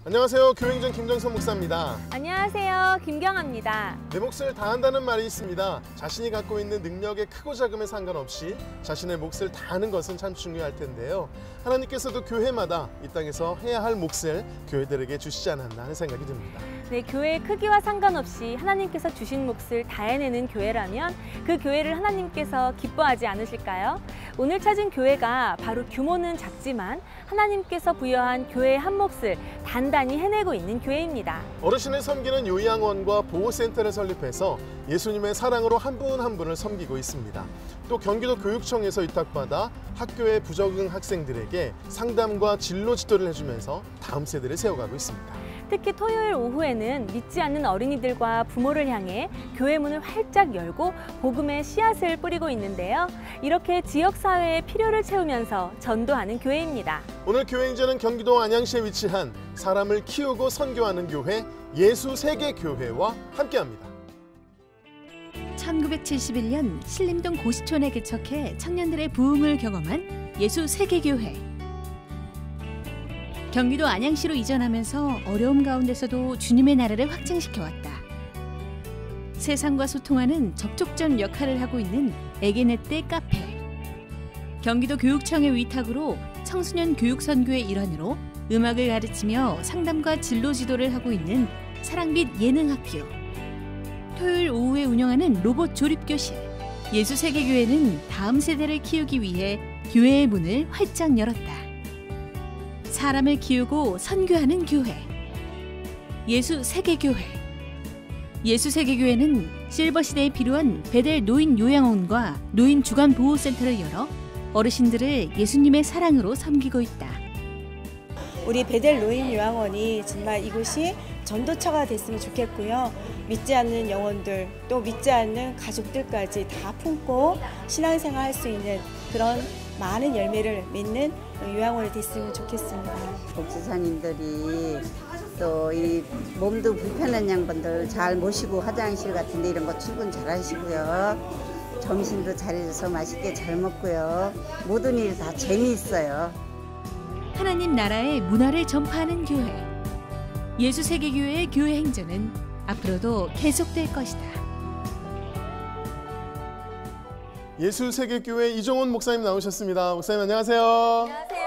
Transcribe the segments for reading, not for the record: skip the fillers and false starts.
안녕하세요. 교행전 김정선 목사입니다. 안녕하세요. 김경아입니다. 내 몫을 다한다는 말이 있습니다. 자신이 갖고 있는 능력의 크고 작음에 상관없이 자신의 몫을 다하는 것은 참 중요할 텐데요. 하나님께서도 교회마다 이 땅에서 해야 할 몫을 교회들에게 주시지 않았나 하는 생각이 듭니다. 네, 교회의 크기와 상관없이 하나님께서 주신 몫을 다해내는 교회라면 그 교회를 하나님께서 기뻐하지 않으실까요? 오늘 찾은 교회가 바로 규모는 작지만 하나님께서 부여한 교회의 한 몫을 단단히 해내고 있는 교회입니다. 어르신을 섬기는 요양원과 보호센터를 설립해서 예수님의 사랑으로 한 분 한 분을 섬기고 있습니다. 또 경기도 교육청에서 위탁받아 학교의 부적응 학생들에게 상담과 진로 지도를 해주면서 다음 세대를 세워가고 있습니다. 특히 토요일 오후에는 믿지 않는 어린이들과 부모를 향해 교회 문을 활짝 열고 복음의 씨앗을 뿌리고 있는데요. 이렇게 지역사회의 필요를 채우면서 전도하는 교회입니다. 오늘 교회행전은 경기도 안양시에 위치한 사람을 키우고 선교하는 교회 예수세계교회와 함께합니다. 1971년 신림동 고시촌에 개척해 청년들의 부흥을 경험한 예수세계교회. 경기도 안양시로 이전하면서 어려움 가운데서도 주님의 나라를 확증시켜왔다. 세상과 소통하는 접촉점 역할을 하고 있는 에게네떼 카페. 경기도 교육청의 위탁으로 청소년 교육 선교의 일환으로 음악을 가르치며 상담과 진로 지도를 하고 있는 사랑빛 예능학교. 토요일 오후에 운영하는 로봇 조립교실. 예수세계교회는 다음 세대를 키우기 위해 교회의 문을 활짝 열었다. 사람을 키우고 선교하는 교회. 예수세계교회. 예수세계교회는 실버시대에 필요한 베델 노인 요양원과 노인 주간 보호센터를 열어 어르신들을 예수님의 사랑으로 섬기고 있다. 우리 베델 노인 요양원이 정말 이곳이 전도처가 됐으면 좋겠고요. 믿지 않는 영혼들, 또 믿지 않는 가족들까지 다 품고 신앙생활 할 수 있는 그런 많은 열매를 맺는 요양원이 됐으면 좋겠습니다. 복지사님들이 또 이 몸도 불편한 양반들 잘 모시고 화장실 같은 데 이런 거 출근 잘 하시고요. 점심도 잘해줘서 맛있게 잘 먹고요. 모든 일이 다 재미있어요. 하나님 나라의 문화를 전파하는 교회. 예수세계교회의 교회 행전은 앞으로도 계속될 것이다. 예수세계교회 이종원 목사님 나오셨습니다. 목사님 안녕하세요. 안녕하세요.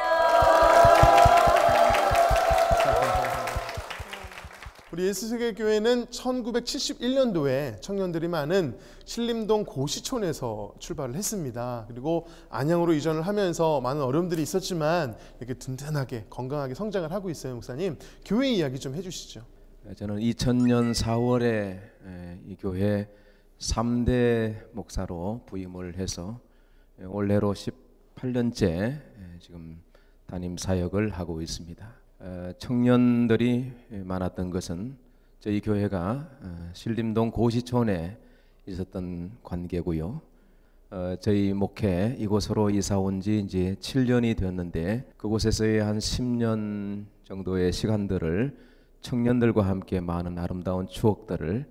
우리 예수세계교회는 1971년도에 청년들이 많은 신림동 고시촌에서 출발을 했습니다. 그리고 안양으로 이전을 하면서 많은 어려움들이 있었지만 이렇게 든든하게 건강하게 성장을 하고 있어요. 목사님, 교회 이야기 좀 해주시죠. 저는 2000년 4월에 이 교회 3대 목사로 부임을 해서 올해로 18년째 지금 담임 사역을 하고 있습니다. 청년들이 많았던 것은 저희 교회가 신림동 고시촌에 있었던 관계고요. 저희 목회 이곳으로 이사 온 지 이제 7년이 되었는데 그곳에서의 한 10년 정도의 시간들을 청년들과 함께 많은 아름다운 추억들을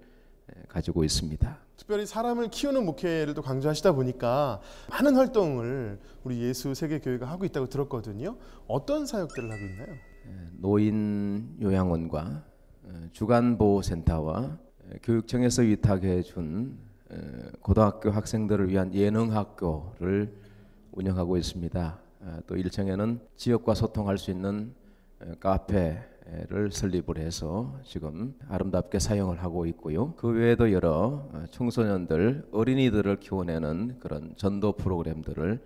가지고 있습니다. 특별히 사람을 키우는 목회를 또 강조하시다 보니까 많은 활동을 우리 예수세계교회가 하고 있다고 들었거든요. 어떤 사역들을 하고 있나요? 노인 요양원과 주간보호센터와 교육청에서 위탁해 준 고등학교 학생들을 위한 예능학교를 운영하고 있습니다. 또 1층에는 지역과 소통할 수 있는 카페를 설립을 해서 지금 아름답게 사용을 하고 있고요. 그 외에도 여러 청소년들, 어린이들을 키워내는 그런 전도 프로그램들을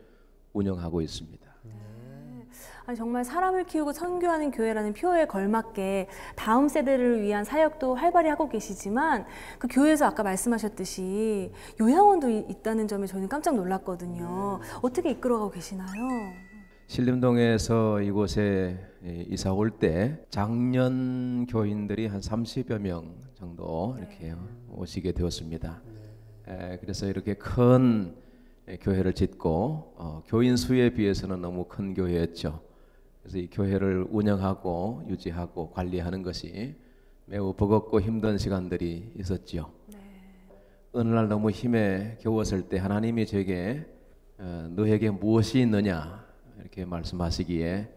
운영하고 있습니다. 아니, 정말 사람을 키우고 선교하는 교회라는 표에 걸맞게 다음 세대를 위한 사역도 활발히 하고 계시지만 그 교회에서 아까 말씀하셨듯이 요양원도 있다는 점에 저는 깜짝 놀랐거든요. 어떻게 이끌어가고 계시나요? 신림동에서 이곳에 이사 올 때 작년 교인들이 한 30여 명 정도 이렇게 오시게 되었습니다. 그래서 이렇게 큰 교회를 짓고 교인 수에 비해서는 너무 큰 교회였죠. 그래서 이 교회를 운영하고 유지하고 관리하는 것이 매우 버겁고 힘든 시간들이 있었지요. 어느 날 너무 힘에 겨웠을 때 하나님이 제게 너에게 무엇이 있느냐 이렇게 말씀하시기에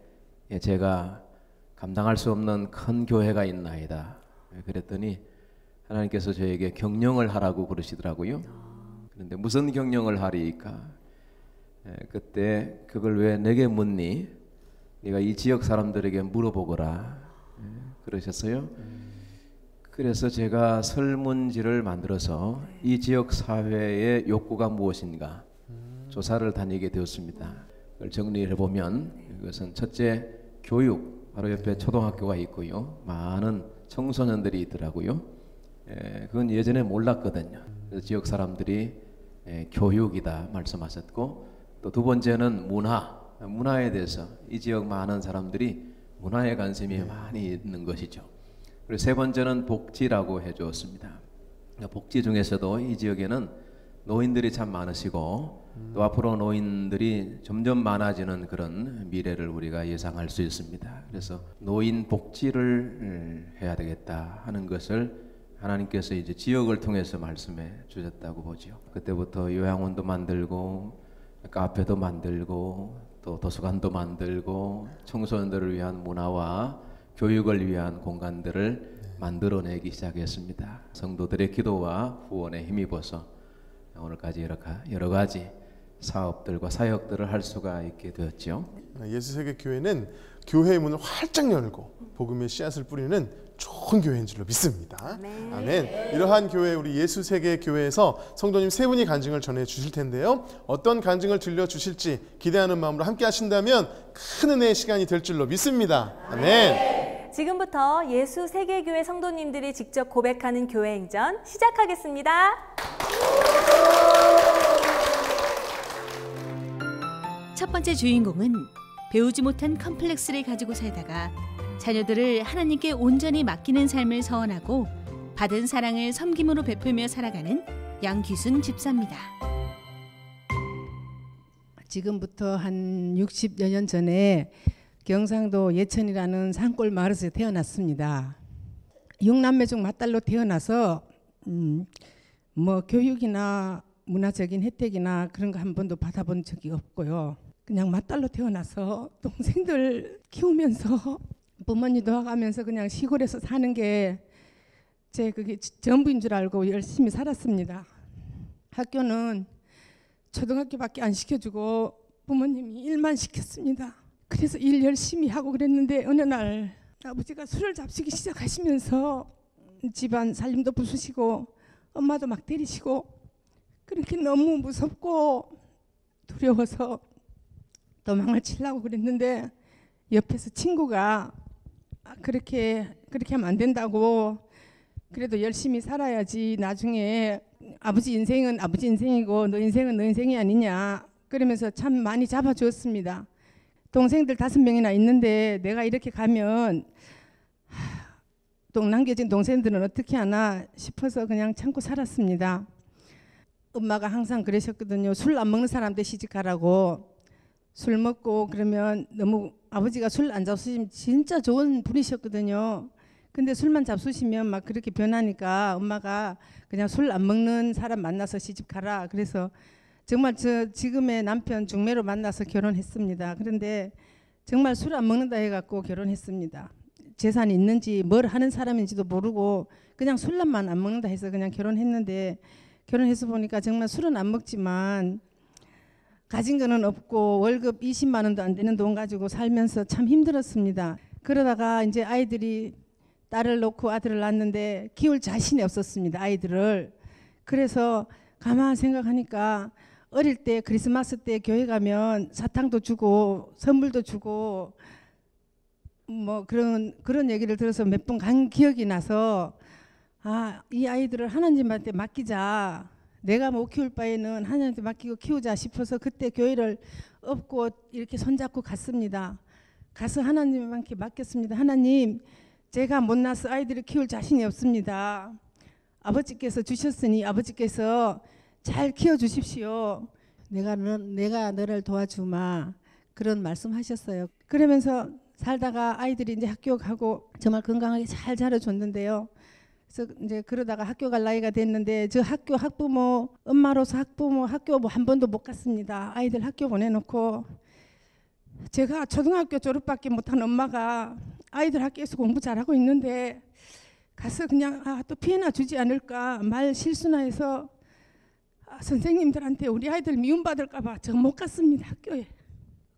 제가 감당할 수 없는 큰 교회가 있나이다. 그랬더니 하나님께서 저에게 경영을 하라고 그러시더라고요. 그런데 무슨 경영을 하리까? 그때 그걸 왜 내게 묻니? 네가 이 지역 사람들에게 물어보거라. 그러셨어요. 그래서 제가 설문지를 만들어서 이 지역 사회의 욕구가 무엇인가 조사를 다니게 되었습니다. 그걸 정리해 보면 이것은 첫째, 교육. 바로 옆에 초등학교가 있고요. 많은 청소년들이 있더라고요. 그건 예전에 몰랐거든요. 그래서 지역 사람들이 교육이다 말씀하셨고, 또 두 번째는 문화에 대해서 이 지역 많은 사람들이 문화에 관심이 많이 있는 것이죠. 그리고 세 번째는 복지라고 해주었습니다. 복지 중에서도 이 지역에는 노인들이 참 많으시고 또 앞으로 노인들이 점점 많아지는 그런 미래를 우리가 예상할 수 있습니다. 그래서 노인 복지를 해야 되겠다 하는 것을 하나님께서 이제 지역을 통해서 말씀해 주셨다고 보죠. 그때부터 요양원도 만들고 카페도 만들고 또 도서관도 만들고 청소년들을 위한 문화와 교육을 위한 공간들을 만들어내기 시작했습니다. 성도들의 기도와 후원에 힘입어서 오늘까지 여러 가지 사업들과 사역들을 할 수가 있게 되었죠. 예수세계교회는 교회의 문을 활짝 열고 복음의 씨앗을 뿌리는 좋은 교회인 줄로 믿습니다. 아멘. 이러한 교회, 우리 예수세계교회에서 성도님 세 분이 간증을 전해 주실 텐데요. 어떤 간증을 들려주실지 기대하는 마음으로 함께 하신다면 큰 은혜의 시간이 될 줄로 믿습니다. 아멘. 지금부터 예수세계교회 성도님들이 직접 고백하는 교회 행전 시작하겠습니다. 첫 번째 주인공은 배우지 못한 컴플렉스를 가지고 살다가 자녀들을 하나님께 온전히 맡기는 삶을 서원하고 받은 사랑을 섬김으로 베풀며 살아가는 양귀순 집사입니다. 지금부터 한 60여 년 전에 경상도 예천이라는 산골 마을에서 태어났습니다. 6남매 중 맏딸로 태어나서 뭐 교육이나 문화적인 혜택이나 그런 거 한 번도 받아본 적이 없고요. 그냥 맏딸로 태어나서 동생들 키우면서 부모님 도와가면서 그냥 시골에서 사는 게 제 그게 전부인 줄 알고 열심히 살았습니다. 학교는 초등학교밖에 안 시켜주고 부모님이 일만 시켰습니다. 그래서 일 열심히 하고 그랬는데 어느 날 아버지가 술을 잡수기 시작하시면서 집안 살림도 부수시고 엄마도 막 때리시고 그렇게 너무 무섭고 두려워서 도망을 치려고 그랬는데 옆에서 친구가 그렇게 하면 안 된다고, 그래도 열심히 살아야지 나중에 아버지 인생은 아버지 인생이고 너 인생은 너 인생이 아니냐 그러면서 참 많이 잡아주었습니다. 동생들 5명이나 있는데 내가 이렇게 가면 똥 남겨진 동생들은 어떻게 하나 싶어서 그냥 참고 살았습니다. 엄마가 항상 그러셨거든요. 술 안 먹는 사람들 시집가라고. 술 먹고 그러면 너무 아버지가 술 안 잡수시면 진짜 좋은 분이셨거든요. 근데 술만 잡수시면 막 그렇게 변하니까 엄마가 그냥 술 안 먹는 사람 만나서 시집가라. 그래서 정말 저 지금의 남편 중매로 만나서 결혼했습니다. 그런데 정말 술 안 먹는다 해갖고 결혼했습니다. 재산이 있는지 뭘 하는 사람인지도 모르고 그냥 술만 안 먹는다 해서 그냥 결혼했는데, 결혼해서 보니까 정말 술은 안 먹지만 가진 거는 없고 월급 20만 원도 안 되는 돈 가지고 살면서 참 힘들었습니다. 그러다가 이제 아이들이 딸을 놓고 아들을 낳았는데 키울 자신이 없었습니다. 아이들을. 그래서 가만 생각하니까 어릴 때 크리스마스 때 교회 가면 사탕도 주고 선물도 주고 뭐 그런 얘기를 들어서 몇 번 간 기억이 나서 이 아이들을 하나님한테 맡기자. 내가 못 키울 바에는 하나님한테 맡기고 키우자 싶어서 그때 교회를 업고 이렇게 손잡고 갔습니다. 가서 하나님한테 맡겼습니다. 하나님, 제가 못 낳아서 아이들을 키울 자신이 없습니다. 아버지께서 주셨으니 아버지께서 잘 키워주십시오. 내가 너를 도와주마. 그런 말씀하셨어요. 그러면서 살다가 아이들이 이제 학교 가고 정말 건강하게 잘 자라줬는데요. 그래서 이제 그러다가 학교 갈 나이가 됐는데 저 학교 학부모, 엄마로서 학부모 학교 뭐 한 번도 못 갔습니다. 아이들 학교 보내놓고 제가 초등학교 졸업밖에 못한 엄마가 아이들 학교에서 공부 잘하고 있는데 가서 그냥 또 피해나 주지 않을까 말 실수나 해서 선생님들한테 우리 아이들 미움받을까 봐 저 못 갔습니다, 학교에.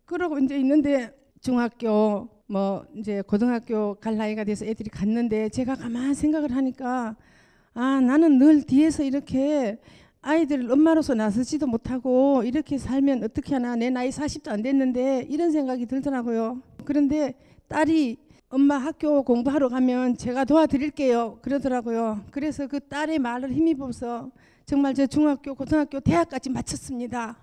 그러고 이제 있는데 중학교 뭐 이제 고등학교 갈 나이가 돼서 애들이 갔는데 제가 가만 생각을 하니까 나는 늘 뒤에서 이렇게 아이들 엄마로서 나서지도 못하고 이렇게 살면 어떻게 하나, 내 나이 40도 안 됐는데 이런 생각이 들더라고요. 그런데 딸이 엄마 학교 공부하러 가면 제가 도와드릴게요 그러더라고요. 그래서 그 딸의 말을 힘입어서 정말 제 중학교, 고등학교, 대학까지 마쳤습니다.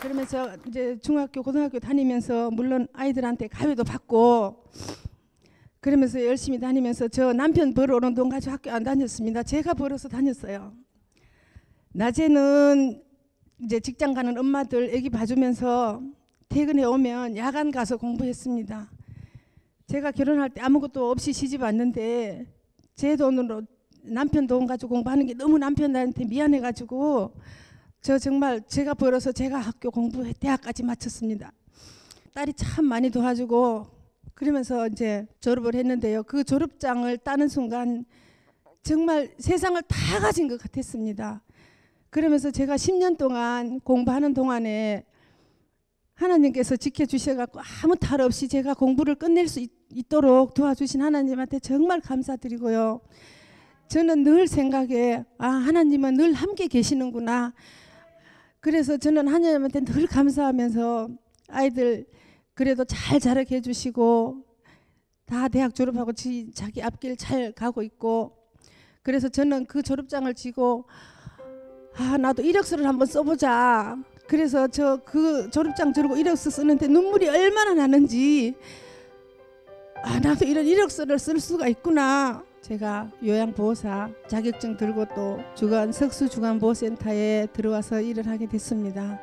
그러면서 이제 중학교, 고등학교 다니면서 물론 아이들한테 가위도 받고 그러면서 열심히 다니면서 저 남편 벌어오는 돈 가지고 학교 안 다녔습니다. 제가 벌어서 다녔어요. 낮에는 이제 직장 가는 엄마들 애기 봐주면서 퇴근해 오면 야간 가서 공부했습니다. 제가 결혼할 때 아무것도 없이 시집 왔는데 제 돈으로 남편 돈 가지고 공부하는 게 너무 남편한테 미안해가지고 저 정말 제가 벌어서 제가 학교 공부 대학까지 마쳤습니다. 딸이 참 많이 도와주고 그러면서 이제 졸업을 했는데요. 그 졸업장을 따는 순간 정말 세상을 다 가진 것 같았습니다. 그러면서 제가 10년 동안 공부하는 동안에 하나님께서 지켜주셔갖고 아무 탈 없이 제가 공부를 끝낼 수 있도록 도와주신 하나님한테 정말 감사드리고요. 저는 늘 생각에 하나님은 늘 함께 계시는구나. 그래서 저는 하나님한테 늘 감사하면서 아이들 그래도 잘 자라게 해주시고 다 대학 졸업하고 자기 앞길 잘 가고 있고 그래서 저는 그 졸업장을 쥐고 나도 이력서를 한번 써보자. 그래서 저 그 졸업장 들고 이력서 쓰는데 눈물이 얼마나 나는지 나도 이런 이력서를 쓸 수가 있구나. 제가 요양보호사 자격증 들고 또 석수주간보호센터에 들어와서 일을 하게 됐습니다.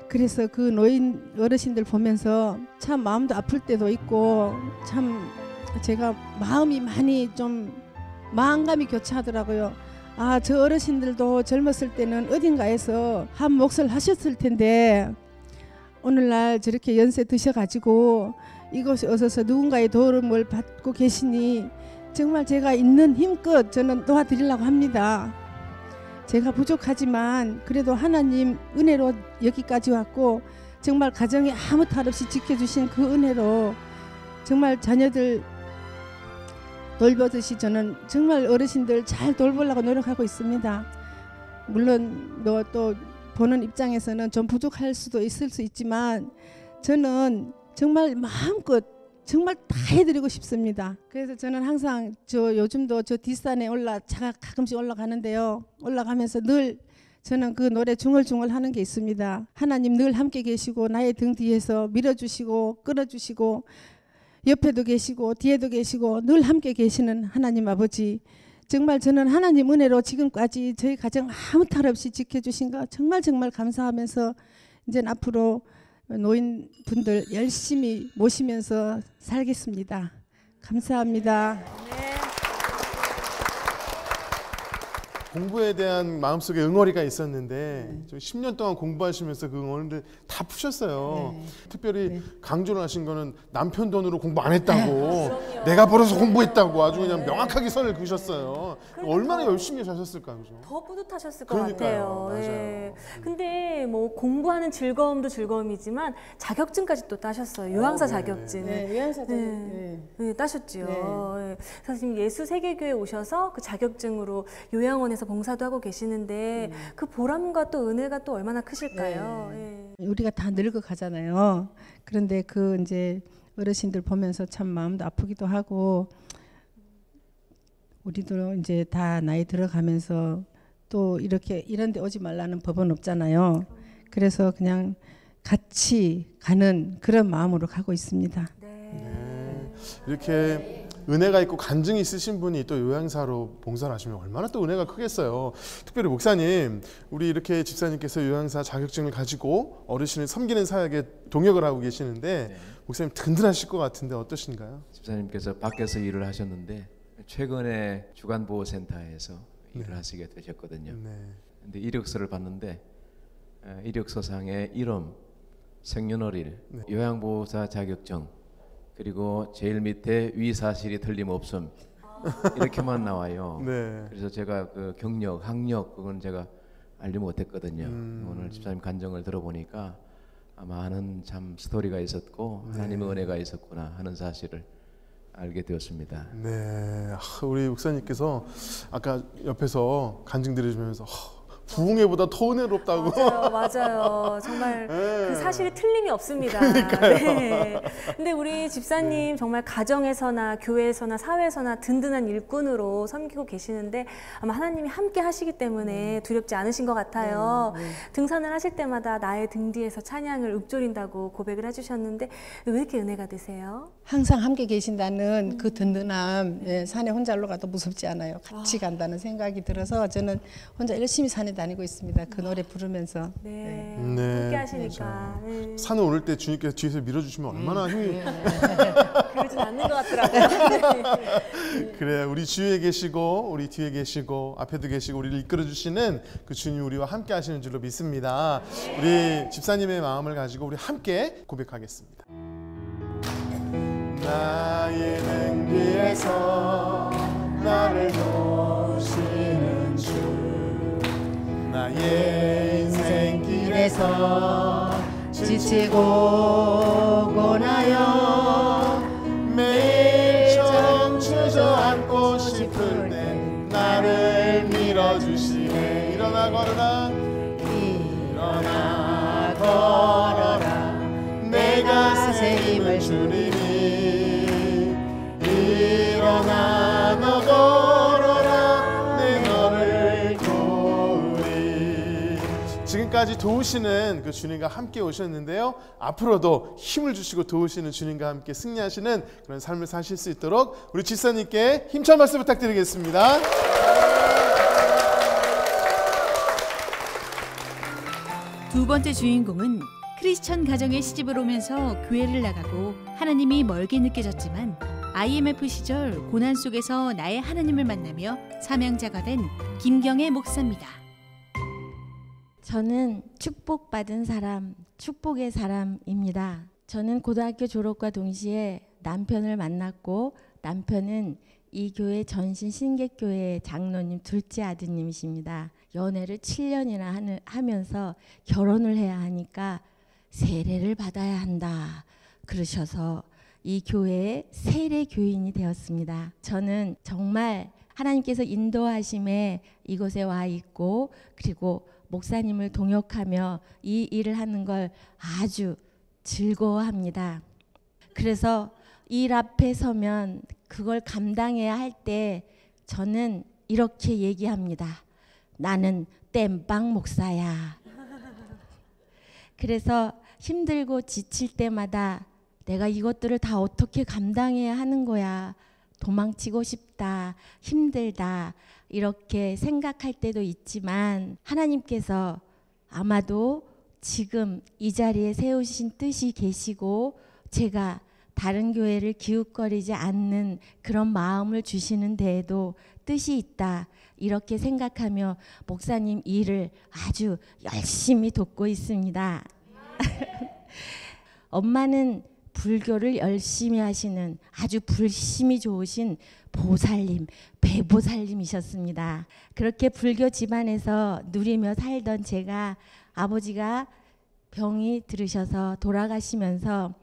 그래서 그 노인 어르신들 보면서 참 마음도 아플 때도 있고 참 제가 마음이 많이 좀 마음감이 교차하더라고요. 저 어르신들도 젊었을 때는 어딘가에서 한 몫을 하셨을 텐데 오늘날 저렇게 연세 드셔가지고 이곳에 오셔서 누군가의 도움을 받고 계시니 정말 제가 있는 힘껏 저는 도와드리려고 합니다. 제가 부족하지만 그래도 하나님 은혜로 여기까지 왔고 정말 가정에 아무 탈 없이 지켜주신 그 은혜로 정말 자녀들 돌보듯이 저는 정말 어르신들 잘 돌보려고 노력하고 있습니다. 물론 또 보는 입장에서는 좀 부족할 수도 있을 수 있지만 저는 정말 마음껏 정말 다 해드리고 싶습니다. 그래서 저는 항상 요즘도 저 뒷산에 차가 가끔씩 올라가는데요. 올라가면서 늘 저는 그 노래 중얼중얼 하는 게 있습니다. 하나님 늘 함께 계시고 나의 등 뒤에서 밀어주시고 끌어주시고 옆에도 계시고 뒤에도 계시고 늘 함께 계시는 하나님 아버지, 정말 저는 하나님 은혜로 지금까지 저희 가정 아무 탈 없이 지켜주신 거 정말 감사하면서 이제 앞으로 노인분들 열심히 모시면서 살겠습니다. 감사합니다. 공부에 대한 마음속에 응어리가 있었는데 10년 동안 공부하시면서 그 응어리를 다 푸셨어요. 특별히 강조를 하신 거는 남편 돈으로 공부 안 했다고 내가 벌어서 공부했다고 아주 그냥 명확하게 선을 그으셨어요. 얼마나 열심히 사셨을까요? 그죠? 더 뿌듯하셨을 것 그러니까요. 같아요. 맞아요. 근데 뭐 공부하는 즐거움도 즐거움이지만 자격증까지 또 따셨어요. 요양사 자격증. 요양사 따셨지요. 선생님 예수세계교회 오셔서 그 자격증으로 요양원에서 봉사도 하고 계시는데 그 보람과 또 은혜가 또 얼마나 크실까요? 우리가 다 늙어 가잖아요. 그런데 그 이제 어르신들 보면서 참 마음도 아프기도 하고 우리도 이제 다 나이 들어가면서 또 이렇게 이런 데 오지 말라는 법은 없잖아요. 그래서 그냥 같이 가는 그런 마음으로 가고 있습니다. 이렇게 은혜가 있고 간증이 있으신 분이 또 요양사로 봉사를 하시면 얼마나 또 은혜가 크겠어요. 특별히 목사님, 우리 이렇게 집사님께서 요양사 자격증을 가지고 어르신을 섬기는 사역에 동역을 하고 계시는데 목사님 든든하실 것 같은데 어떠신가요? 집사님께서 밖에서 일을 하셨는데 최근에 주간보호센터에서 일을 하시게 되셨거든요. 근데 이력서를 봤는데 이력서상의 이름, 생년월일, 요양보호사 자격증, 그리고 제일 밑에 위사실이 틀림없음 이렇게만 나와요. 네. 그래서 제가 그 경력, 학력 그건 제가 알지 못했거든요. 오늘 집사님 간증을 들어보니까 많은 참 스토리가 있었고 하나님의 은혜가 있었구나 하는 사실을 알게 되었습니다. 네, 우리 목사님께서 아까 옆에서 간증 들으시면서 부흥회보다 더 은혜롭다고. 맞아요. 정말 네. 그 사실이 틀림이 없습니다. 그러니까요. 네. 근데 우리 집사님 정말 가정에서나 교회에서나 사회에서나 든든한 일꾼으로 섬기고 계시는데 아마 하나님이 함께 하시기 때문에 두렵지 않으신 것 같아요. 등산을 하실 때마다 나의 등 뒤에서 찬양을 읊조린다고 고백을 해주셨는데 왜 이렇게 은혜가 되세요? 항상 함께 계신다는 그 든든함, 산에 혼자 올라가도 무섭지 않아요. 같이 간다는 생각이 들어서 저는 혼자 열심히 산에 다니고 있습니다. 그 노래 부르면서. 네, 네. 함께 하시니까. 네. 산에 오를 때 주님께서 뒤에서 밀어주시면 얼마나 힘이. 그러진 않는 것 같더라고요. 그래, 우리 주위에 계시고 우리 뒤에 계시고 앞에도 계시고 우리를 이끌어 주시는 그 주님 우리와 함께 하시는 줄로 믿습니다. 우리 집사님의 마음을 가지고 우리 함께 고백하겠습니다. 나의 등 뒤에서 나를 도우시는 주, 나의 인생길에서 지치고 고나여 매일처럼 주저앉고 싶을 땐 나를 밀어주시네. 일어나 걸어라, 일어나 걸어라, 내가 새 힘을 주리니. 일어나 너 걸어라, 내 너를 도우리. 지금까지 도우시는 그 주님과 함께 오셨는데요, 앞으로도 힘을 주시고 도우시는 주님과 함께 승리하시는 그런 삶을 사실 수 있도록 우리 집사님께 힘찬 말씀 부탁드리겠습니다. 두 번째 주인공은 크리스천 가정에 시집을 오면서 교회를 나가고 하나님이 멀게 느껴졌지만 IMF 시절 고난 속에서 나의 하나님을 만나며 사명자가 된 김경애 목사입니다. 저는 축복받은 사람, 축복의 사람입니다. 저는 고등학교 졸업과 동시에 남편을 만났고 남편은 이 교회 전신 신객교회 장로님 둘째 아드님이십니다. 연애를 7년이나 하면서 결혼을 해야 하니까 세례를 받아야 한다 그러셔서 이 교회의 세례 교인이 되었습니다. 저는 정말 하나님께서 인도하심에 이곳에 와 있고 그리고 목사님을 동역하며 이 일을 하는 걸 아주 즐거워합니다. 그래서 일 앞에 서면 그걸 감당해야 할 때 저는 이렇게 얘기합니다. 나는 땜빵 목사야. 그래서 힘들고 지칠 때마다 내가 이것들을 다 어떻게 감당해야 하는 거야. 도망치고 싶다. 힘들다. 이렇게 생각할 때도 있지만 하나님께서 아마도 지금 이 자리에 세우신 뜻이 계시고 제가 다른 교회를 기웃거리지 않는 그런 마음을 주시는 데에도 뜻이 있다. 이렇게 생각하며 목사님 일을 아주 열심히 돕고 있습니다. 엄마는 불교를 열심히 하시는 아주 불심이 좋으신 보살님, 배보살님이셨습니다. 그렇게 불교 집안에서 누리며 살던 제가 아버지가 병이 들으셔서 돌아가시면서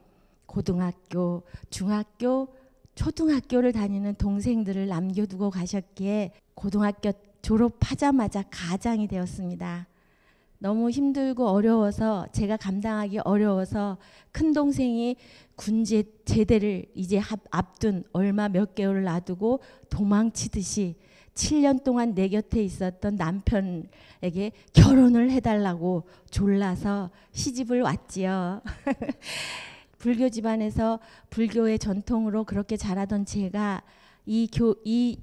고등학교, 중학교, 초등학교를 다니는 동생들을 남겨두고 가셨기에 고등학교 졸업하자마자 가장이 되었습니다. 너무 힘들고 어려워서 제가 감당하기 어려워서 큰 동생이 군제 제대를 이제 앞둔 얼마 몇 개월을 놔두고 도망치듯이 7년 동안 내 곁에 있었던 남편에게 결혼을 해달라고 졸라서 시집을 왔지요. 불교 집안에서 불교의 전통으로 그렇게 자라던 제가 이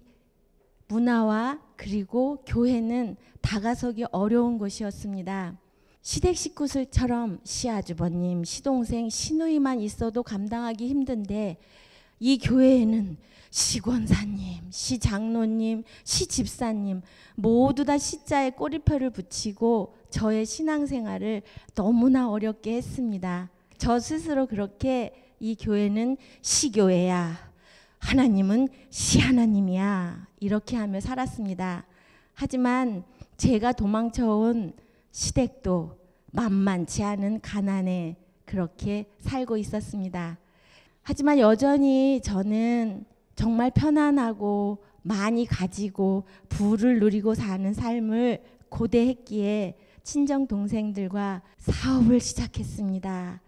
문화와 그리고 교회는 다가서기 어려운 곳이었습니다. 시댁 식구들처럼 시아주버님, 시동생, 시누이만 있어도 감당하기 힘든데 이 교회에는 시권사님, 시장로님, 시집사님 모두 다 시자에 꼬리표를 붙이고 저의 신앙생활을 너무나 어렵게 했습니다. 저 스스로 그렇게 이 교회는 시교회야, 하나님은 시하나님이야, 이렇게 하며 살았습니다. 하지만 제가 도망쳐온 시댁도 만만치 않은 가난에 그렇게 살고 있었습니다. 하지만 여전히 저는 정말 편안하고 많이 가지고 부를 누리고 사는 삶을 고대했기에 친정 동생들과 사업을 시작했습니다.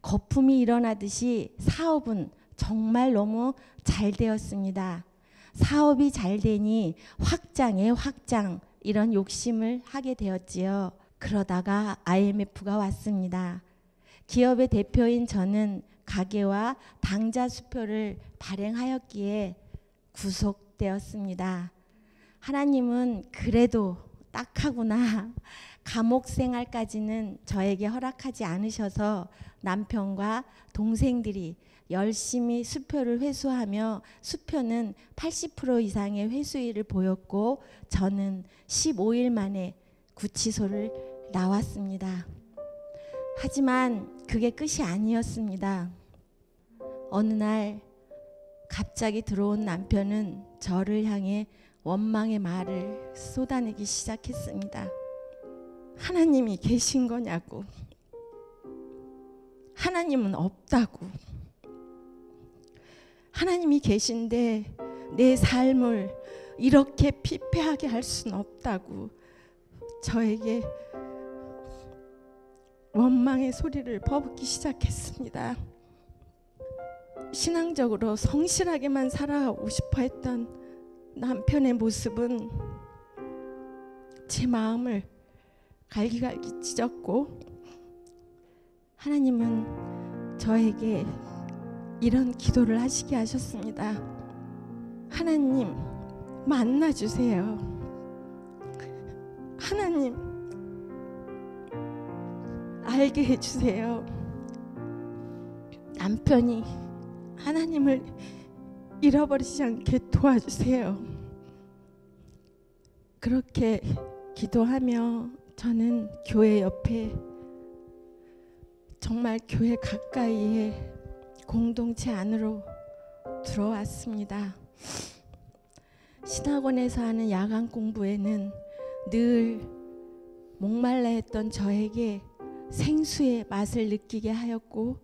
거품이 일어나듯이 사업은 정말 너무 잘 되었습니다. 사업이 잘 되니 확장에 확장, 이런 욕심을 하게 되었지요. 그러다가 IMF가 왔습니다. 기업의 대표인 저는 가계와 당좌 수표를 발행하였기에 구속되었습니다. 하나님은 그래도 딱하구나. 감옥 생활까지는 저에게 허락하지 않으셔서 남편과 동생들이 열심히 수표를 회수하며 수표는 80% 이상의 회수율을 보였고 저는 15일 만에 구치소를 나왔습니다. 하지만 그게 끝이 아니었습니다. 어느 날 갑자기 들어온 남편은 저를 향해 원망의 말을 쏟아내기 시작했습니다. 하나님이 계신 거냐고. 하나님은 없다고. 하나님이 계신데 내 삶을 이렇게 피폐하게 할 수는 없다고 저에게 원망의 소리를 퍼붓기 시작했습니다. 신앙적으로 성실하게만 살아가고 싶어 했던 남편의 모습은 제 마음을 갈기갈기 찢었고, 하나님은 저에게 이런 기도를 하시게 하셨습니다. 하나님, 만나주세요. 하나님, 알게 해주세요. 남편이 하나님을 잃어버리지 않게 도와주세요. 그렇게 기도하며 저는 교회 옆에, 정말 교회 가까이에 공동체 안으로 들어왔습니다. 신학원에서 하는 야간 공부에는 늘 목말라 했던 저에게 생수의 맛을 느끼게 하였고,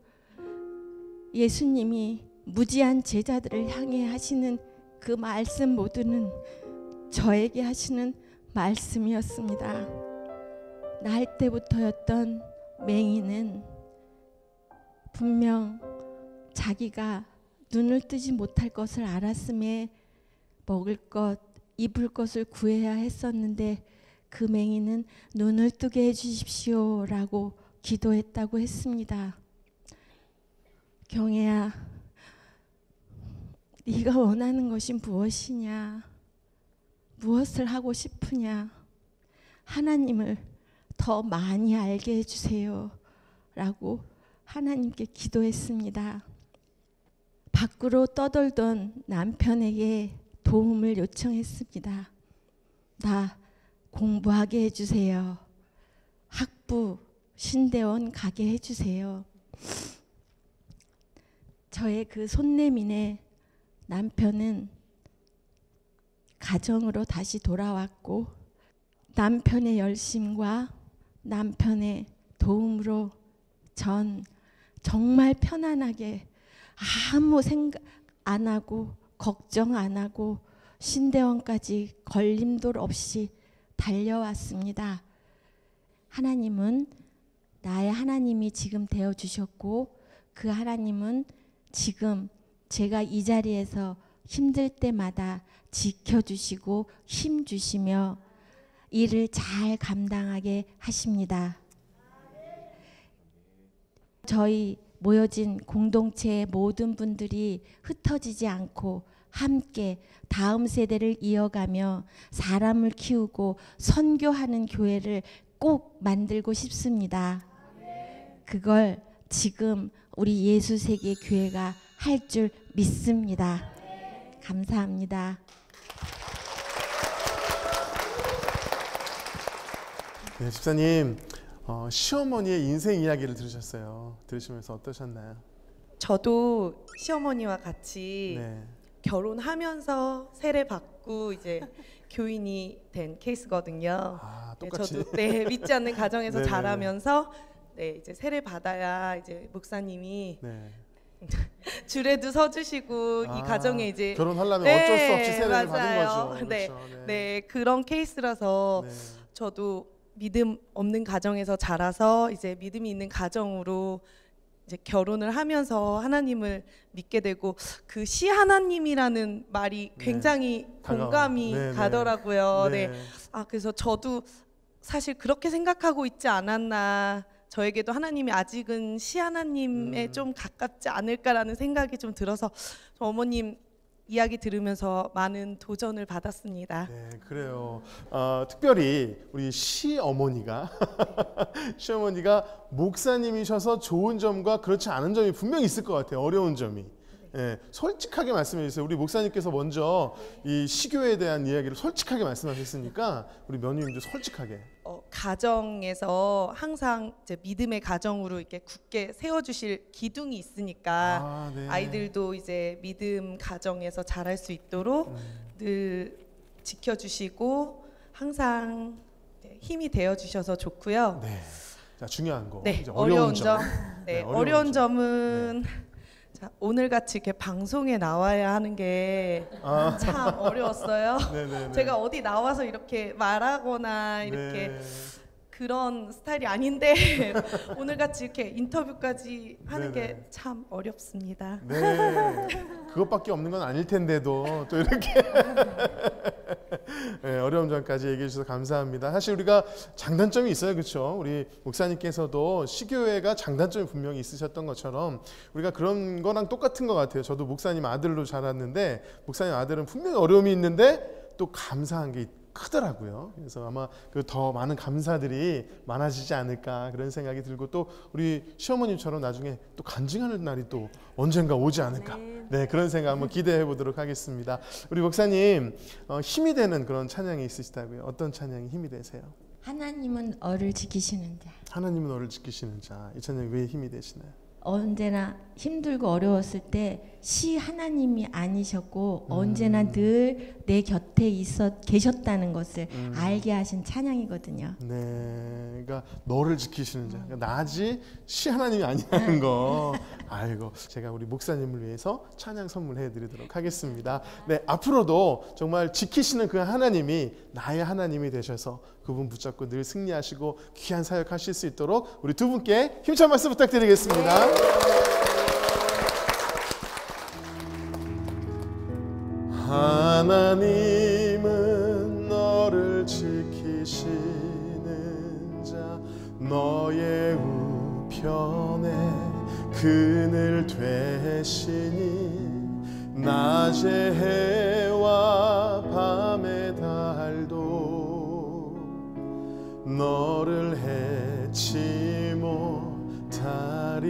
예수님이 무지한 제자들을 향해 하시는 그 말씀 모두는 저에게 하시는 말씀이었습니다. 날 때부터였던 맹인은 분명 자기가 눈을 뜨지 못할 것을 알았음에 먹을 것, 입을 것을 구해야 했었는데 그 맹인은 눈을 뜨게 해주십시오라고 기도했다고 했습니다. 경혜야, 네가 원하는 것이 무엇이냐? 무엇을 하고 싶으냐? 하나님을 더 많이 알게 해주세요 라고 하나님께 기도했습니다. 밖으로 떠돌던 남편에게 도움을 요청했습니다. 나 공부하게 해주세요. 학부, 신대원 가게 해주세요. 저의 그 손내민에 남편은 가정으로 다시 돌아왔고, 남편의 열심과 남편의 도움으로 전 정말 편안하게 아무 생각 안 하고 걱정 안 하고 신대원까지 걸림돌 없이 달려왔습니다. 하나님은 나의 하나님이 지금 되어주셨고, 그 하나님은 지금 제가 이 자리에서 힘들 때마다 지켜주시고 힘주시며 일을 잘 감당하게 하십니다. 저희 모여진 공동체의 모든 분들이 흩어지지 않고 함께 다음 세대를 이어가며 사람을 키우고 선교하는 교회를 꼭 만들고 싶습니다. 그걸 지금 우리 예수세계 교회가 할 줄 믿습니다. 감사합니다. 네, 집사님 시어머니의 인생 이야기를 들으셨어요. 들으시면서 어떠셨나요? 저도 시어머니와 같이 네. 결혼하면서 세례 받고 이제 교인이 된 케이스거든요. 아, 네, 똑같이. 저도 믿지 않는 가정에서 네네네. 자라면서 이제 세례 받아야 이제 목사님이 네. 줄에도 서주시고 이 아, 가정에 이제 결혼하려면 어쩔 수 없이 세례를 받은 맞아요. 거죠. 네, 그렇죠. 네 그런 케이스라서 네. 저도 믿음 없는 가정에서 자라서 이제 믿음이 있는 가정으로 이제 결혼을 하면서 하나님을 믿게 되고 그 시 하나님이라는 말이 굉장히 공감이 네, 네. 가더라고요. 네. 네. 그래서 저도 사실 그렇게 생각하고 있지 않았나. 저에게도 하나님이 아직은 시 하나님에 좀 가깝지 않을까라는 생각이 좀 들어서 어머님 이야기 들으면서 많은 도전을 받았습니다. 네, 그래요. 특별히 우리 시어머니가 시어머니가 목사님이셔서 좋은 점과 그렇지 않은 점이 분명히 있을 것 같아요. 어려운 점이. 네, 솔직하게 말씀해 주세요. 우리 목사님께서 먼저 이 시교에 대한 이야기를 솔직하게 말씀하셨으니까 우리 며느님도 솔직하게. 가정에서 항상 이제 믿음의 가정으로 이렇게 굳게 세워주실 기둥이 있으니까 네. 아이들도 이제 믿음 가정에서 자랄 수 있도록 늘 지켜주시고 항상 힘이 되어주셔서 좋고요. 네. 자, 중요한 거. 네, 이제 어려운 점. 네, 어려운 어려운 점. 점은 자, 오늘 같이 이렇게 방송에 나와야 하는 게 참 어려웠어요. 네네네. 제가 어디 나와서 이렇게 말하거나 이렇게 네. 그런 스타일이 아닌데 오늘 같이 이렇게 인터뷰까지 하는 네네. 게 참 어렵습니다. 네, 그것밖에 없는 건 아닐 텐데도 또 이렇게 네, 어려운 점까지 얘기해 주셔서 감사합니다. 사실 우리가 장단점이 있어요, 그렇죠? 우리 목사님께서도 시교회가 장단점이 분명히 있으셨던 것처럼 우리가 그런 거랑 똑같은 것 같아요. 저도 목사님 아들로 자랐는데 목사님 아들은 분명히 어려움이 있는데 또 감사한 게 크더라고요. 그래서 아마 그 더 많은 감사들이 많아지지 않을까 그런 생각이 들고 또 우리 시어머님처럼 나중에 또 간증하는 날이 또 언젠가 오지 않을까. 네, 그런 생각 한번 기대해 보도록 하겠습니다. 우리 목사님 힘이 되는 그런 찬양이 있으시다고요? 어떤 찬양이 힘이 되세요? 하나님은 어를 지키시는 자. 하나님은 너를 지키시는 자. 이 찬양이 왜 힘이 되시나요? 언제나 힘들고 어려웠을 때 시 하나님이 아니셨고 언제나 늘 내 곁에 계셨다는 것을 알게 하신 찬양이거든요. 네, 그러니까 너를 지키시는 자. 그러니까 나지 시 하나님이 아니라는 거. 아이고, 제가 우리 목사님을 위해서 찬양 선물해드리도록 하겠습니다. 네, 앞으로도 정말 지키시는 그 하나님이 나의 하나님이 되셔서 그분 붙잡고 늘 승리하시고 귀한 사역하실 수 있도록 우리 두 분께 힘찬 말씀 부탁드리겠습니다. 하나님은 너를 지키시는 자, 너의 우편에 그늘 되시니 낮의 해와 밤의 달도 너를 해치 못하리.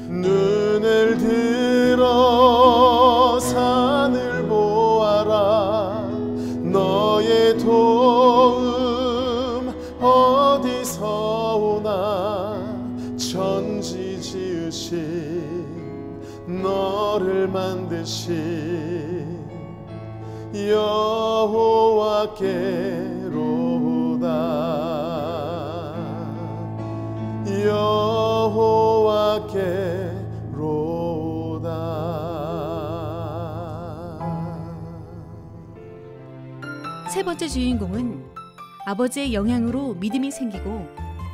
눈을 들어 산을 보아라. 너의 도움 어디서 오나. 천지 지으신 너를 만드신 여호와께로다. 세 번째 주인공은 아버지의 영향으로 믿음이 생기고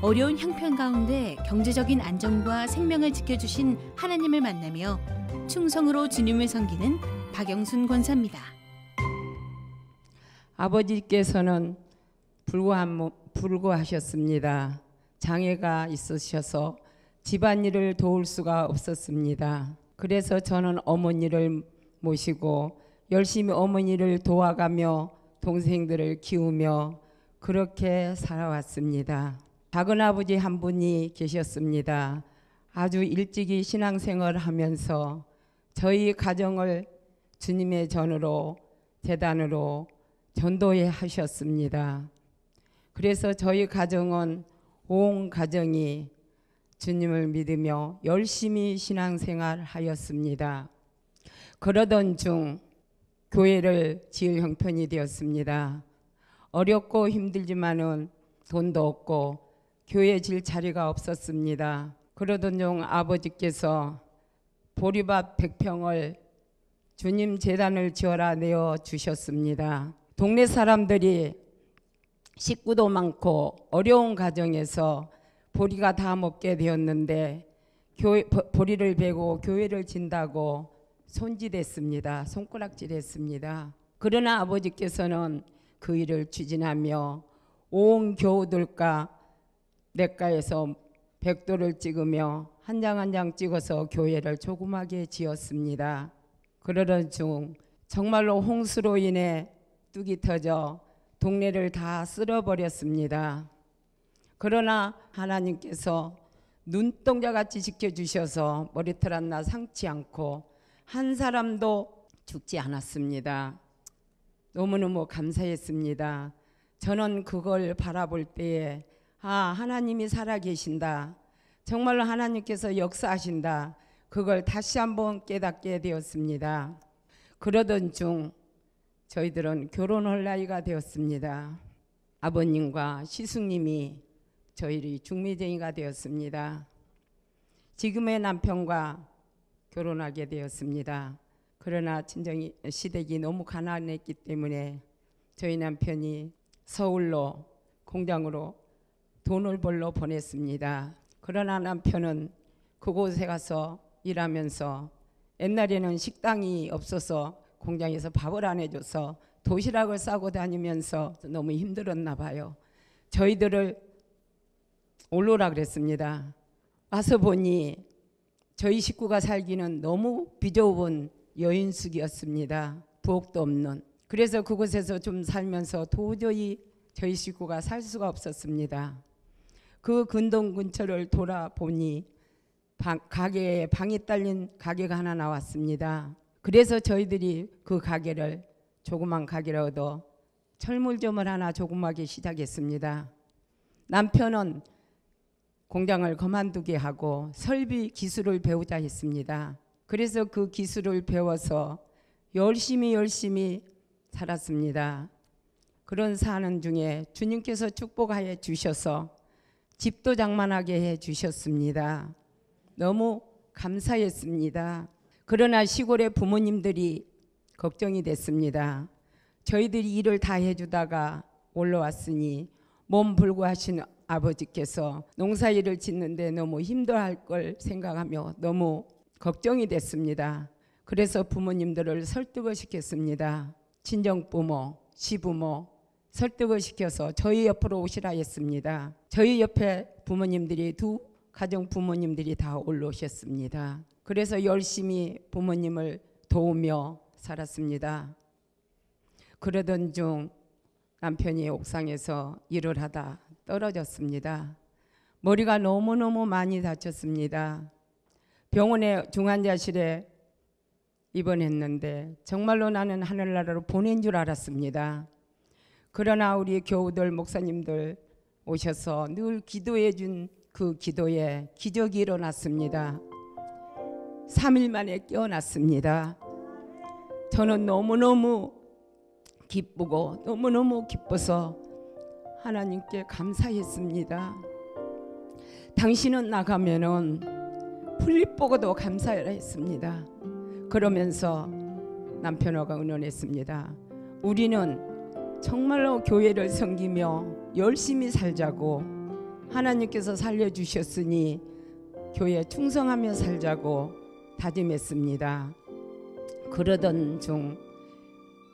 어려운 형편 가운데 경제적인 안정과 생명을 지켜주신 하나님을 만나며 충성으로 주님을 섬기는 박영순 권사입니다. 아버지께서는 불구하셨습니다. 장애가 있으셔서 집안일을 도울 수가 없었습니다. 그래서 저는 어머니를 모시고 열심히 어머니를 도와가며 동생들을 키우며 그렇게 살아왔습니다. 작은아버지 한 분이 계셨습니다. 아주 일찍이 신앙생활을 하면서 저희 가정을 주님의 전으로 재단으로 전도해 하셨습니다. 그래서 저희 가정은 온 가정이 주님을 믿으며 열심히 신앙생활 하였습니다. 그러던 중 교회를 지을 형편이 되었습니다. 어렵고 힘들지만은 돈도 없고 교회 질 자리가 없었습니다. 그러던 중 아버지께서 보리밭 100평을 주님 재단을 지어라 내어 주셨습니다. 동네 사람들이 식구도 많고 어려운 가정에서 보리가 다 먹게 되었는데 보리를 베고 교회를 진다고 손짓했습니다. 손가락질했습니다. 그러나 아버지께서는 그 일을 추진하며 온 교우들과 냇가에서 백도를 찍으며 한 장 한 장 찍어서 교회를 조그맣게 지었습니다. 그러던 중 정말로 홍수로 인해 뚝이 터져 동네를 다 쓸어버렸습니다. 그러나 하나님께서 눈동자같이 지켜주셔서 머리털 하나 상치 않고 한 사람도 죽지 않았습니다. 너무너무 감사했습니다. 저는 그걸 바라볼 때에 하나님이 살아계신다. 정말로 하나님께서 역사하신다. 그걸 다시 한번 깨닫게 되었습니다. 그러던 중 저희들은 결혼할 나이가 되었습니다. 아버님과 시숙님이 저희들이 중매쟁이가 되었습니다. 지금의 남편과 결혼하게 되었습니다. 그러나 친정이 시댁이 너무 가난했기 때문에 저희 남편이 서울로 공장으로 돈을 벌러 보냈습니다. 그러나 남편은 그곳에 가서 일하면서 옛날에는 식당이 없어서 공장에서 밥을 안 해줘서 도시락을 싸고 다니면서 너무 힘들었나 봐요. 저희들을 올라오라 그랬습니다. 와서 보니 저희 식구가 살기는 너무 비좁은 여인숙이었습니다. 부엌도 없는. 그래서 그곳에서 좀 살면서 도저히 저희 식구가 살 수가 없었습니다. 그 근동 근처를 돌아보니 가게에 방이 딸린 가게가 하나 나왔습니다. 그래서 저희들이 그 가게를 조그만 가게를 얻어 철물점을 하나 조그맣게 시작했습니다. 남편은 공장을 그만두게 하고 설비 기술을 배우자 했습니다. 그래서 그 기술을 배워서 열심히 살았습니다. 그런 사는 중에 주님께서 축복하여 주셔서 집도 장만하게 해 주셨습니다. 너무 감사했습니다. 그러나 시골의 부모님들이 걱정이 됐습니다. 저희들이 일을 다 해주다가 올라왔으니 몸 불구하신 아버지께서 농사일을 짓는데 너무 힘들어할 걸 생각하며 너무 걱정이 됐습니다. 그래서 부모님들을 설득을 시켰습니다. 친정부모, 시부모 설득을 시켜서 저희 옆으로 오시라 했습니다. 저희 옆에 부모님들이 두 가정 부모님들이 다 올라오셨습니다. 그래서 열심히 부모님을 도우며 살았습니다. 그러던 중 남편이 옥상에서 일을 하다 떨어졌습니다. 머리가 너무너무 많이 다쳤습니다. 병원에 중환자실에 입원했는데 정말로 나는 하늘나라로 보낸 줄 알았습니다. 그러나 우리 교우들 목사님들 오셔서 늘 기도해 준 그 기도에 기적이 일어났습니다. 3일 만에 깨어났습니다. 저는 너무너무 기쁘고 너무너무 기뻐서 하나님께 감사했습니다. 당신은 나가면은 풀립 보고도 감사해라 했습니다. 그러면서 남편하고 의논했습니다. 우리는 정말로 교회를 섬기며 열심히 살자고 하나님께서 살려주셨으니 교회에 충성하며 살자고 다짐했습니다. 그러던 중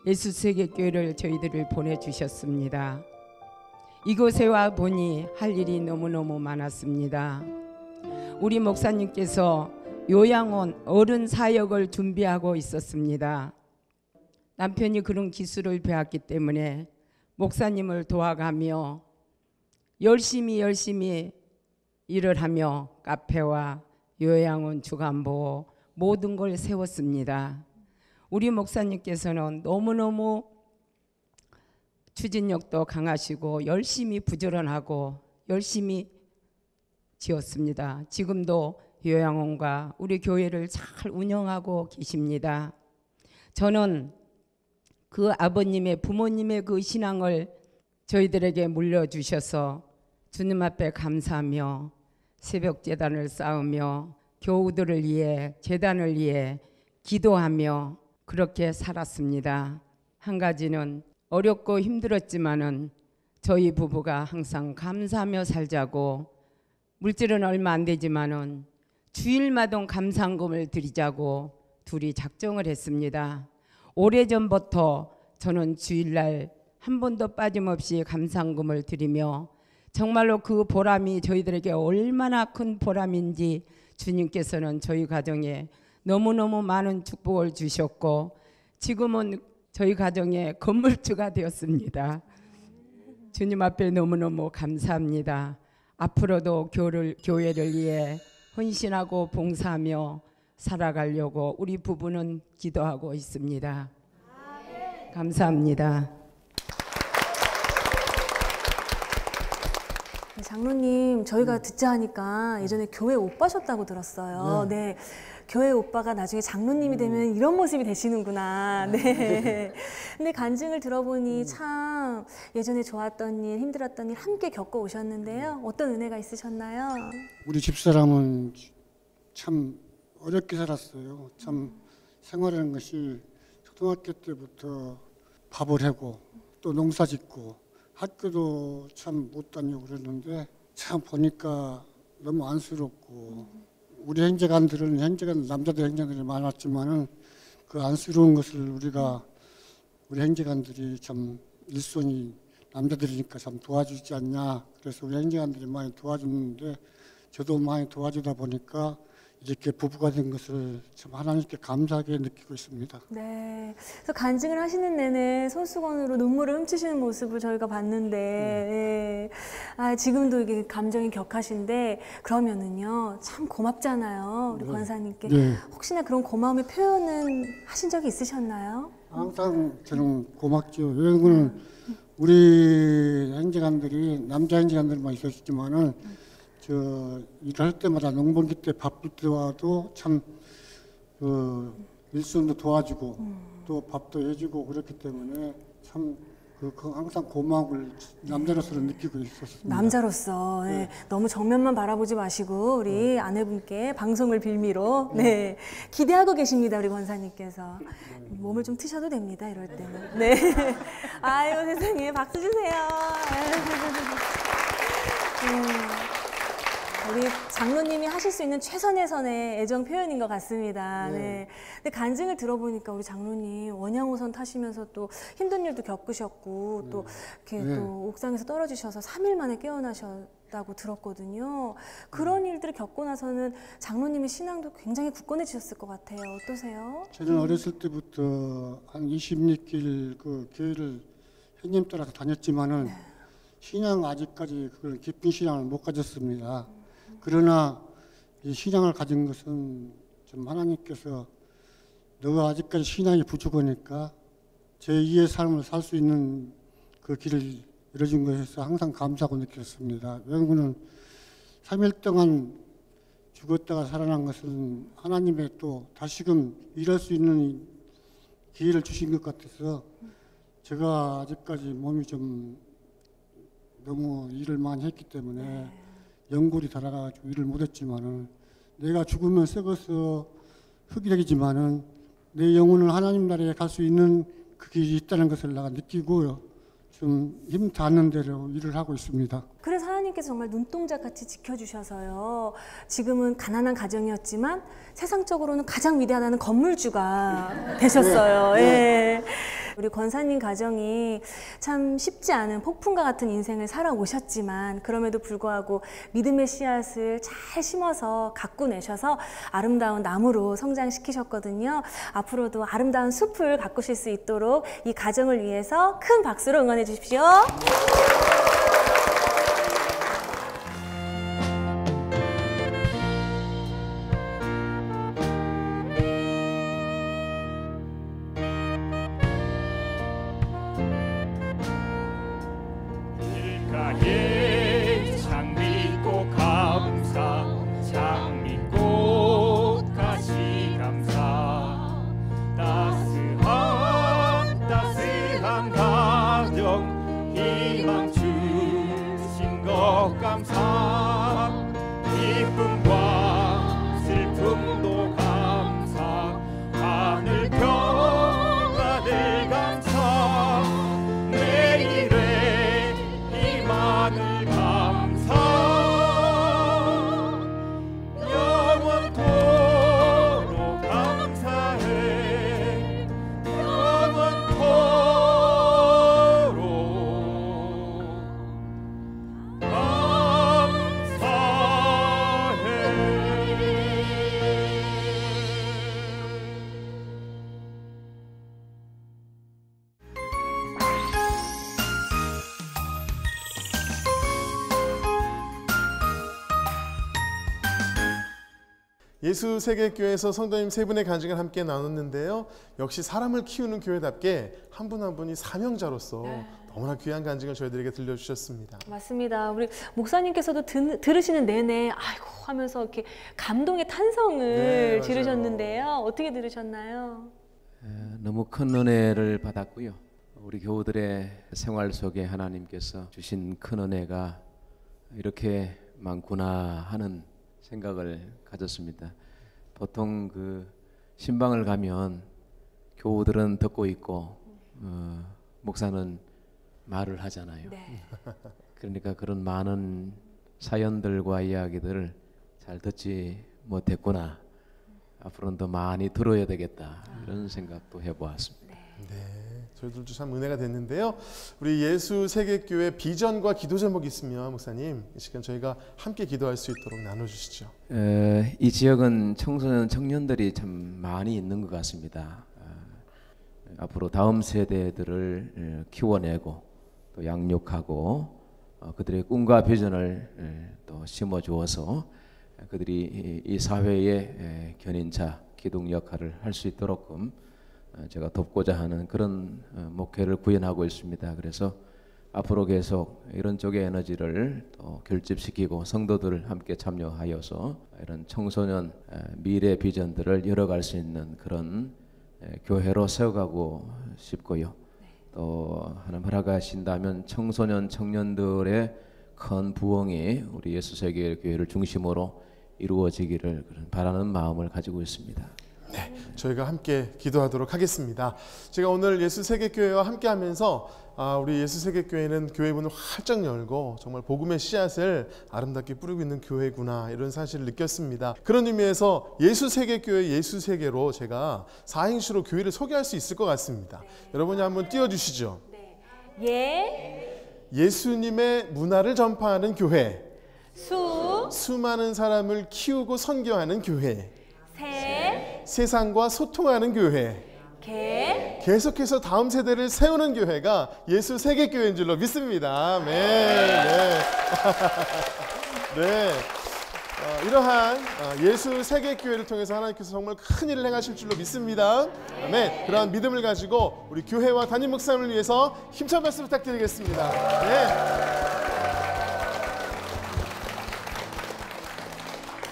예수세계교회를 저희들을 보내주셨습니다. 이곳에 와 보니 할 일이 너무너무 많았습니다. 우리 목사님께서 요양원 어른 사역을 준비하고 있었습니다. 남편이 그런 기술을 배웠기 때문에 목사님을 도와가며 열심히 일을 하며 카페와 요양원 주간보호 모든 걸 세웠습니다. 우리 목사님께서는 너무너무 추진력도 강하시고 열심히 부지런하고 열심히 지었습니다. 지금도 요양원과 우리 교회를 잘 운영하고 계십니다. 저는 그 아버님의 부모님의 그 신앙을 저희들에게 물려주셔서 주님 앞에 감사하며 새벽 제단을 쌓으며 교우들을 위해 제단을 위해 기도하며 그렇게 살았습니다. 한 가지는 어렵고 힘들었지만은 저희 부부가 항상 감사하며 살자고, 물질은 얼마 안 되지만은 주일마다 감상금을 드리자고 둘이 작정을 했습니다. 오래전부터 저는 주일날 한 번도 빠짐없이 감상금을 드리며 정말로 그 보람이 저희들에게 얼마나 큰 보람인지 주님께서는 저희 가정에 너무너무 많은 축복을 주셨고 지금은 저희 가정의 건물주가 되었습니다. 주님 앞에 너무너무 감사합니다. 앞으로도 교회를 위해 헌신하고 봉사하며 살아가려고 우리 부부는 기도하고 있습니다. 감사합니다. 장로님, 저희가 듣자 하니까 예전에 교회 오빠셨다고 들었어요. 네. 교회 오빠가 나중에 장로님이 되면 이런 모습이 되시는구나. 네. 근데 간증을 들어보니 참 예전에 좋았던 일, 힘들었던 일 함께 겪어 오셨는데요. 어떤 은혜가 있으셨나요? 우리 집사람은 참 어렵게 살았어요. 참 생활하는 것이 초등학교 때부터 밥을 하고 또 농사 짓고 학교도 참 못 다니고 그랬는데 참 보니까 너무 안쓰럽고 우리 형제간들은 남자들 형제간들이 많았지만은 그 안쓰러운 것을 우리 형제간들이 참 일손이 남자들이니까 참 도와주지 않냐. 그래서 우리 형제간들이 많이 도와줬는데 저도 많이 도와주다 보니까 이렇게 부부가 된 것을 참 하나님께 감사하게 느끼고 있습니다. 네. 그래서 간증을 하시는 내내 손수건으로 눈물을 훔치시는 모습을 저희가 봤는데, 네. 아, 지금도 이게 감정이 격하신데, 그러면은요, 참 고맙잖아요. 우리 권사님께. 네. 혹시나 그런 고마움의 표현은 하신 적이 있으셨나요? 항상 저는 고맙죠. 왜냐면 우리 형제간들이 남자 형제간들만 있었지만은 일할 때마다 농번기 때 바쁠 때와도 참 일손도 도와주고 또 밥도 해주고 그렇기 때문에 참 항상 고마움을 남자로서는 느끼고 있었습니다. 남자로서 네. 너무 정면만 바라보지 마시고 우리 아내분께 방송을 빌미로 네. 기대하고 계십니다. 우리 권사님께서 몸을 좀 트셔도 됩니다. 이럴 때는. 네. 아유 세상에 박수 주세요. 우리 장로님이 하실 수 있는 최선의 선의 애정 표현인 것 같습니다. 네. 근데 간증을 들어보니까 우리 장로님 원양어선 타시면서 또 힘든 일도 겪으셨고 또 이렇게 또 옥상에서 떨어지셔서 3일 만에 깨어나셨다고 들었거든요. 그런 일들을 겪고 나서는 장로님의 신앙도 굉장히 굳건해지셨을 것 같아요. 어떠세요? 저는 어렸을 때부터 한 20리길 그 교회를 형님 따라서 다녔지만은 신앙 아직까지 그걸 깊은 신앙을 못 가졌습니다. 그러나 이 신앙을 가진 것은 좀 하나님께서 너가 아직까지 신앙이 부족하니까 제2의 삶을 살 수 있는 그 길을 열어준 것에서 항상 감사하고 느꼈습니다. 왜냐하면 3일 동안 죽었다가 살아난 것은 하나님의 또 다시금 일할 수 있는 기회를 주신 것 같아서 제가 아직까지 몸이 좀 너무 일을 많이 했기 때문에 연골이 닳아가지고 일을 못했지만은 내가 죽으면 썩어서 흙이 되지만은 내 영혼은 하나님 나라에 갈 수 있는 그 길이 있다는 것을 내가 느끼고요. 좀 힘 닿는 대로 일을 하고 있습니다. 그래서 하나님께서 정말 눈동자같이 지켜주셔서요. 지금은 가난한 가정이었지만 세상적으로는 가장 위대하다는 건물주가 되셨어요. 네. 우리 권사님 가정이 참 쉽지 않은 폭풍과 같은 인생을 살아오셨지만 그럼에도 불구하고 믿음의 씨앗을 잘 심어서 가꾸내셔서 아름다운 나무로 성장시키셨거든요. 앞으로도 아름다운 숲을 가꾸실 수 있도록 이 가정을 위해서 큰 박수로 응원해 주십시오. 예수세계교회에서 성도님 세 분의 간증을 함께 나눴는데요. 역시 사람을 키우는 교회답게 한 분 한 분이 사명자로서 너무나 귀한 간증을 저희들에게 들려주셨습니다. 맞습니다. 우리 목사님께서도 들으시는 내내 아이고 하면서 이렇게 감동의 탄성을 지르셨는데요. 어떻게 들으셨나요? 너무 큰 은혜를 받았고요. 우리 교우들의 생활 속에 하나님께서 주신 큰 은혜가 이렇게 많구나 하는 생각을 가졌습니다. 보통 그 신방을 가면 교우들은 듣고 있고 목사는 말을 하잖아요. 네. 그러니까 그런 많은 사연들과 이야기들을 잘 듣지 못했구나. 앞으로는 더 많이 들어야 되겠다. 이런 생각도 해보았습니다. 네, 저희들도 참 은혜가 됐는데요. 우리 예수세계교회 비전과 기도 제목이 있으면 목사님 이 시간 저희가 함께 기도할 수 있도록 나눠주시죠. 이 지역은 청소년 청년들이 참 많이 있는 것 같습니다. 앞으로 다음 세대들을 키워내고 또 양육하고 그들의 꿈과 비전을 또 심어주어서 그들이 이 사회의 견인자, 기둥 역할을 할 수 있도록끔 제가 돕고자 하는 그런 목회를 구현하고 있습니다. 그래서 앞으로 계속 이런 쪽의 에너지를 또 결집시키고 성도들을 함께 참여하여서 이런 청소년 미래 비전들을 열어갈 수 있는 그런 교회로 세워가고 싶고요. 또 하나님 허락하신다면 청소년 청년들의 큰 부흥이 우리 예수세계교회를 중심으로 이루어지기를 바라는 마음을 가지고 있습니다. 네, 저희가 함께 기도하도록 하겠습니다. 제가 오늘 예수세계교회와 함께하면서 우리 예수세계교회는 교회 문을 활짝 열고 정말 복음의 씨앗을 아름답게 뿌리고 있는 교회구나 이런 사실을 느꼈습니다. 그런 의미에서 예수세계교회 예수세계로 제가 4행시로 교회를 소개할 수 있을 것 같습니다. 여러분이 한번 띄워주시죠. 예수님의 문화를 전파하는 교회. 수많은 사람을 키우고 선교하는 교회. 세상과 소통하는 교회. 계속해서 다음 세대를 세우는 교회가 예수세계교회인 줄로 믿습니다. 네. 이러한 예수세계교회를 통해서 하나님께서 정말 큰 일을 행하실 줄로 믿습니다. 아멘. 그러한 믿음을 가지고 우리 교회와 담임 목사님을 위해서 힘찬 박수 부탁드리겠습니다.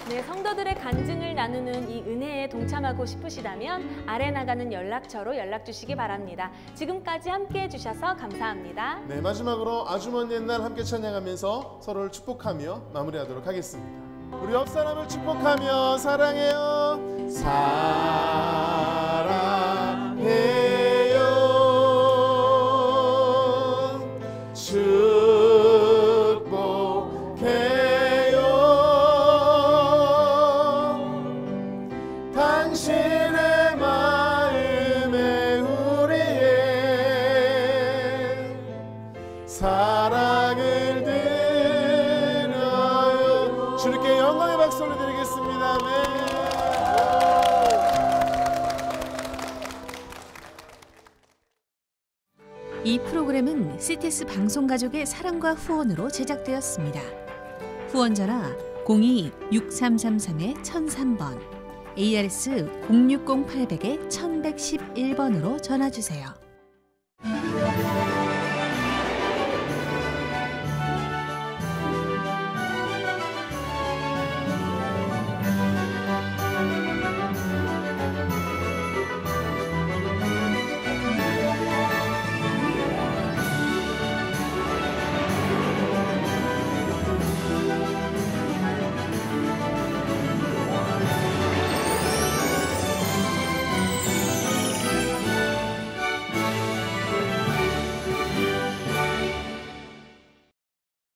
네, 성도들의 간증을 나누는 이 은혜에 동참하고 싶으시다면 아래 나가는 연락처로 연락 주시기 바랍니다. 지금까지 함께해 주셔서 감사합니다. 네, 마지막으로 아주 먼 옛날 함께 찬양하면서 서로를 축복하며 마무리하도록 하겠습니다. 우리 옆 사람을 축복하며 사랑해요. 당신의 마음에 우리의 사랑을 드려요. 주님께 영광의 박수 올려드리겠습니다. 이 프로그램은 CTS 방송가족의 사랑과 후원으로 제작되었습니다. 후원 전화 02-6333-1003번, ARS 060-800-1111번으로 전화주세요.